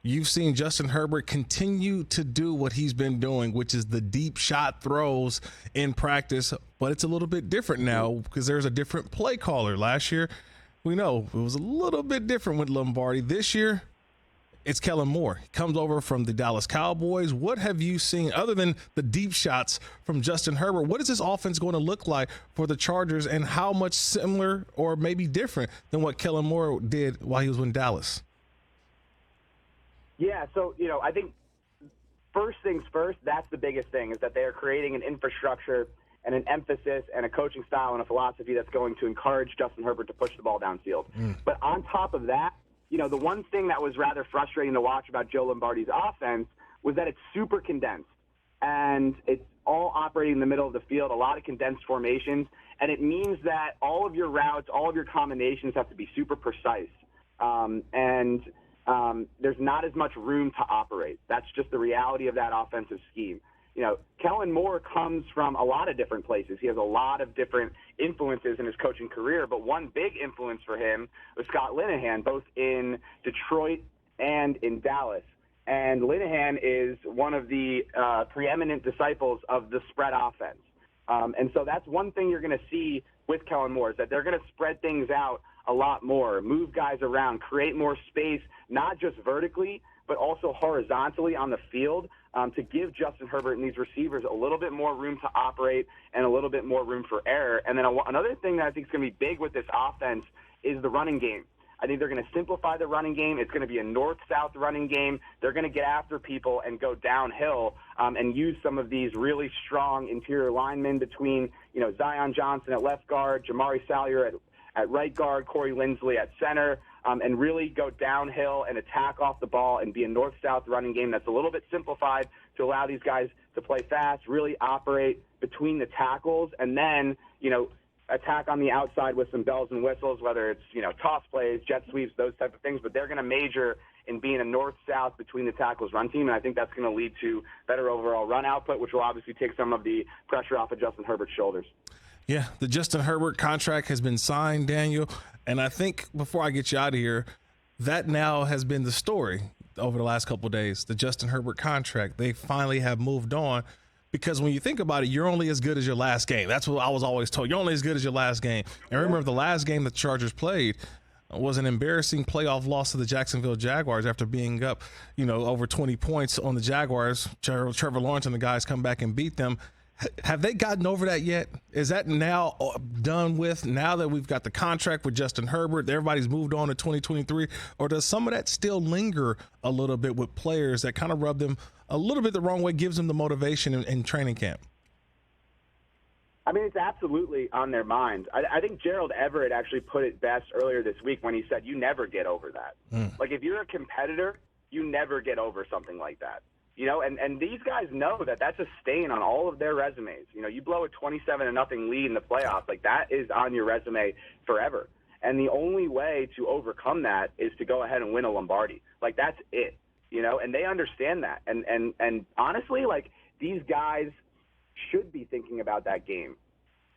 you've seen Justin Herbert continue to do what he's been doing, which is the deep shot throws in practice, but it's a little bit different now because there's a different play caller. Last year, we know it was a little bit different with Lombardi. This year, it's Kellen Moore. He comes over from the Dallas Cowboys. What have you seen other than the deep shots from Justin Herbert? What is this offense going to look like for the Chargers, and how much similar or maybe different than what Kellen Moore did while he was in Dallas? Yeah, so, I think first things first, that's the biggest thing, is that they are creating an infrastructure and an emphasis and a coaching style and a philosophy that's going to encourage Justin Herbert to push the ball downfield. But on top of that, the one thing that was rather frustrating to watch about Joe Lombardi's offense was that it's super condensed, and it's all operating in the middle of the field, a lot of condensed formations, and it means that all of your routes, all of your combinations have to be super precise. There's not as much room to operate. That's just the reality of that offensive scheme. Kellen Moore comes from a lot of different places. He has a lot of different influences in his coaching career, but one big influence for him was Scott Linehan, both in Detroit and in Dallas. And Linehan is one of the preeminent disciples of the spread offense. And so that's one thing you're going to see with Kellen Moore, is that they're going to spread things out a lot more, move guys around, create more space, not just vertically, but also horizontally on the field, to give Justin Herbert and these receivers a little bit more room to operate and a little bit more room for error. And then another thing that I think is going to be big with this offense is the running game. I think they're going to simplify the running game. It's going to be a north-south running game. They're going to get after people and go downhill and use some of these really strong interior linemen between, Zion Johnson at left guard, Jamari Salyer at right guard, Corey Linsley at center, and really go downhill and attack off the ball and be a north-south running game that's a little bit simplified to allow these guys to play fast, really operate between the tackles, and then, attack on the outside with some bells and whistles, whether it's, toss plays, jet sweeps, those type of things. But they're going to major in being a north-south between the tackles run team, and I think that's going to lead to better overall run output, which will obviously take some of the pressure off of Justin Herbert's shoulders. Yeah, the Justin Herbert contract has been signed, Daniel. And I think before I get you out of here, that now has been the story over the last couple of days, the Justin Herbert contract. They finally have moved on, because when you think about it, you're only as good as your last game. That's what I was always told. You're only as good as your last game. And remember, the last game the Chargers played was an embarrassing playoff loss to the Jacksonville Jaguars after being up, over 20 points on the Jaguars. Trevor Lawrence and the guys come back and beat them. Have they gotten over that yet? Is that now done with, now that we've got the contract with Justin Herbert, everybody's moved on to 2023? Or does some of that still linger a little bit with players that kind of rub them a little bit the wrong way, gives them the motivation in training camp? I mean, it's absolutely on their mind. I think Gerald Everett actually put it best earlier this week when he said, you never get over that. Like, if you're a competitor, you never get over something like that. And these guys know that that's a stain on all of their resumes. You blow a 27-0 lead in the playoffs, like, that is on your resume forever. And the only way to overcome that is to go ahead and win a Lombardi. Like, that's it, and they understand that. And honestly, like, these guys should be thinking about that game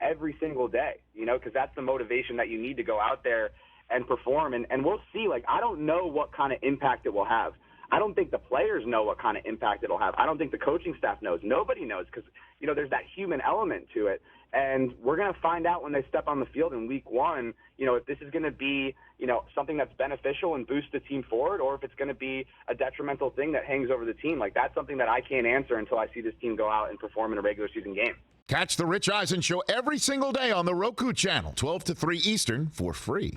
every single day, because that's the motivation that you need to go out there and perform. And we'll see. Like, I don't know what kind of impact it will have. I don't think the players know what kind of impact it'll have. I don't think the coaching staff knows. Nobody knows, because, there's that human element to it. And we're going to find out when they step on the field in week one, if this is going to be, something that's beneficial and boost the team forward, or if it's going to be a detrimental thing that hangs over the team. Like, that's something that I can't answer until I see this team go out and perform in a regular season game. Catch the Rich Eisen Show every single day on the Roku channel, 12 to 3 Eastern, for free.